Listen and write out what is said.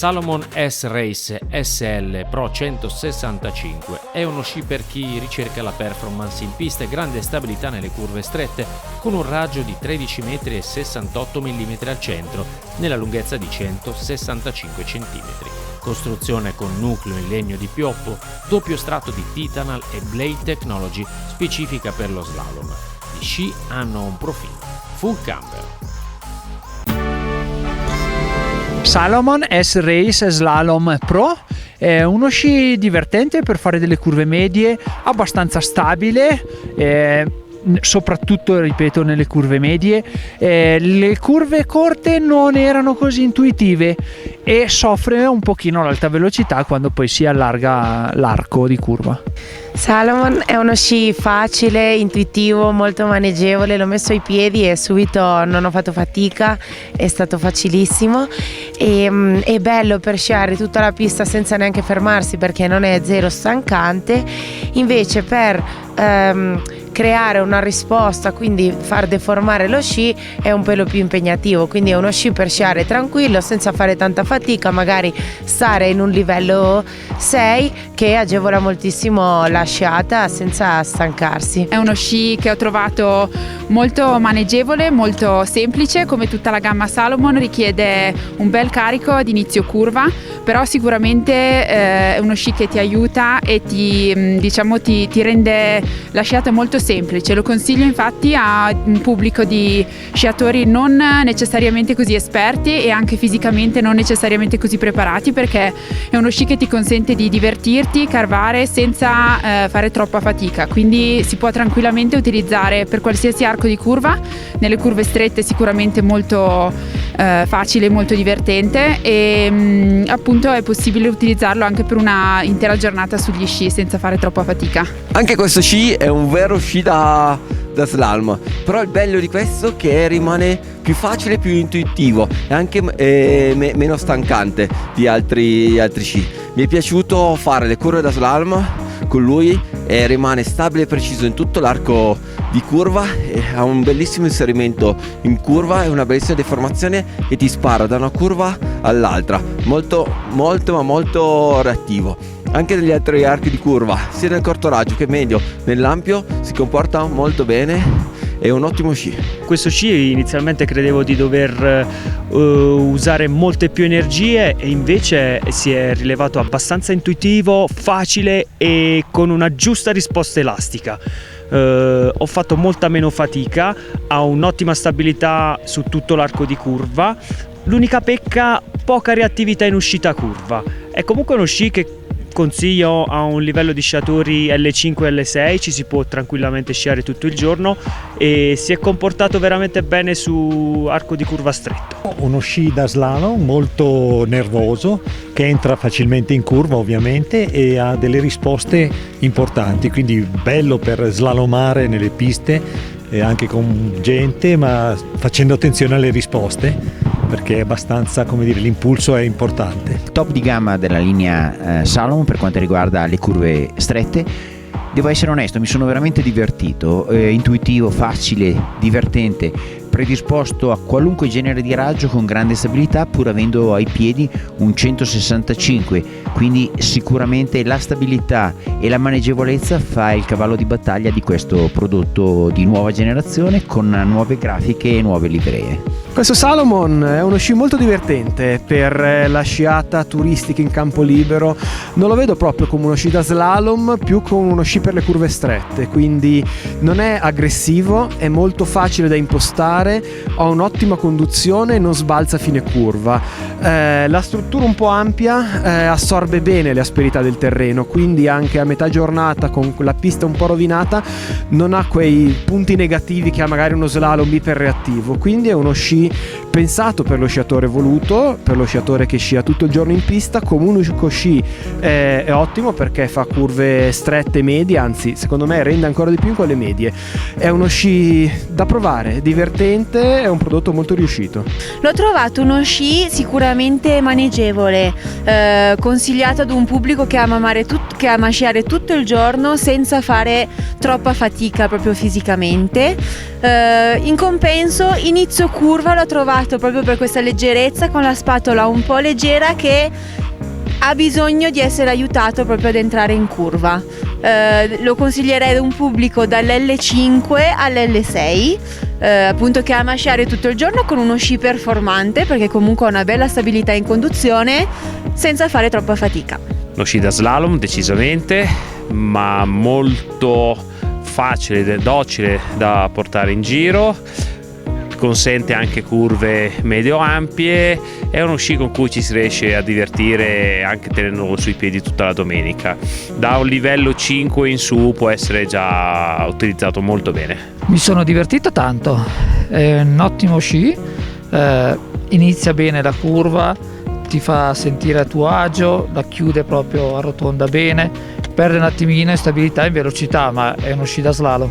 Salomon S-Race SL Pro 165 è uno sci per chi ricerca la performance in pista e grande stabilità nelle curve strette, con un raggio di 13 metri e 68 mm al centro, nella lunghezza di 165 cm. Costruzione con nucleo in legno di pioppo, doppio strato di Titanal e Blade Technology specifica per lo slalom. Gli sci hanno un profilo full camber. Salomon S-Race Slalom Pro è uno sci divertente per fare delle curve medie, abbastanza stabile, soprattutto, ripeto, nelle curve medie. Le curve corte non erano così intuitive e soffre un pochino l'alta velocità quando poi si allarga l'arco di curva. Salomon è uno sci facile, intuitivo, molto maneggevole, l'ho messo ai piedi e subito non ho fatto fatica, è stato facilissimo e è bello per sciare tutta la pista senza neanche fermarsi perché non è zero stancante. Invece per creare una risposta, quindi far deformare lo sci, è un pelo più impegnativo, quindi è uno sci per sciare tranquillo senza fare tanta fatica, magari stare in un livello 6 che agevola moltissimo la sciata senza stancarsi. È uno sci che ho trovato molto maneggevole, molto semplice, come tutta la gamma Salomon richiede un bel carico ad inizio curva, però sicuramente è uno sci che ti aiuta e ti rende la sciata molto semplice. Lo consiglio infatti a un pubblico di sciatori non necessariamente così esperti e anche fisicamente non necessariamente così preparati, perché è uno sci che ti consente di divertirti, carvare senza fare troppa fatica, quindi si può tranquillamente utilizzare per qualsiasi arco di curva. Nelle curve strette sicuramente molto facile, molto divertente e appunto è possibile utilizzarlo anche per una intera giornata sugli sci senza fare troppa fatica. Anche questo sci è un vero sci da slalom, però il bello di questo è che rimane più facile, più intuitivo e anche meno stancante di altri sci. Mi è piaciuto fare le curve da slalom con lui e rimane stabile e preciso in tutto l'arco di curva e ha un bellissimo inserimento in curva e una bellissima deformazione che ti spara da una curva all'altra, molto reattivo. Anche negli altri archi di curva, sia nel corto raggio che medio, nell'ampio, si comporta molto bene. È un ottimo sci. Questo sci inizialmente credevo di dover usare molte più energie e invece si è rivelato abbastanza intuitivo, facile e con una giusta risposta elastica. Ho fatto molta meno fatica, ha un'ottima stabilità su tutto l'arco di curva. L'unica pecca, poca reattività in uscita curva. È comunque uno sci che consiglio a un livello di sciatori L5 e L6, ci si può tranquillamente sciare tutto il giorno e si è comportato veramente bene su arco di curva stretto. Uno sci da slalom molto nervoso che entra facilmente in curva ovviamente e ha delle risposte importanti, quindi bello per slalomare nelle piste anche con gente, ma facendo attenzione alle risposte, perché è abbastanza, come dire, l'impulso è importante. Top di gamma della linea Salomon per quanto riguarda le curve strette. Devo essere onesto, mi sono veramente divertito, intuitivo, facile, divertente, predisposto a qualunque genere di raggio con grande stabilità pur avendo ai piedi un 165, quindi sicuramente la stabilità e la maneggevolezza fa il cavallo di battaglia di questo prodotto di nuova generazione con nuove grafiche e nuove livree. Questo Salomon è uno sci molto divertente per la sciata turistica in campo libero. Non lo vedo proprio come uno sci da slalom, più come uno sci per le curve strette, quindi non è aggressivo, è molto facile da impostare, ha un'ottima conduzione e non sbalza a fine curva. La struttura un po' ampia assorbe bene le asperità del terreno, quindi anche a metà giornata con la pista un po' rovinata non ha quei punti negativi che ha magari uno slalom iperreattivo, quindi è uno sci pensato per lo sciatore evoluto, per lo sciatore che scia tutto il giorno in pista. Come unico sci è ottimo perché fa curve strette e medie, anzi secondo me rende ancora di più in quelle medie. È uno sci da provare, divertente, è un prodotto molto riuscito. L'ho trovato uno sci sicuramente maneggevole, consigliato ad un pubblico che ama sciare correre tutto il giorno senza fare troppa fatica proprio fisicamente. In compenso inizio curva l'ho trovato proprio per questa leggerezza, con la spatola un po' leggera che ha bisogno di essere aiutato proprio ad entrare in curva. Lo consiglierei ad un pubblico dall'L5 all'L6, appunto, che ama sciare tutto il giorno con uno sci performante, perché comunque ha una bella stabilità in conduzione senza fare troppa fatica. Lo sci da slalom decisamente, ma molto facile e docile da portare in giro, consente anche curve medio ampie, è uno sci con cui ci si riesce a divertire anche tenendolo sui piedi tutta la domenica. Da un livello 5 in su può essere già utilizzato molto bene. Mi sono divertito tanto, è un ottimo sci, inizia bene la curva, ti fa sentire a tuo agio, la chiude proprio, arrotonda bene, perde un attimino in stabilità e in velocità, ma è uno sci da slalom.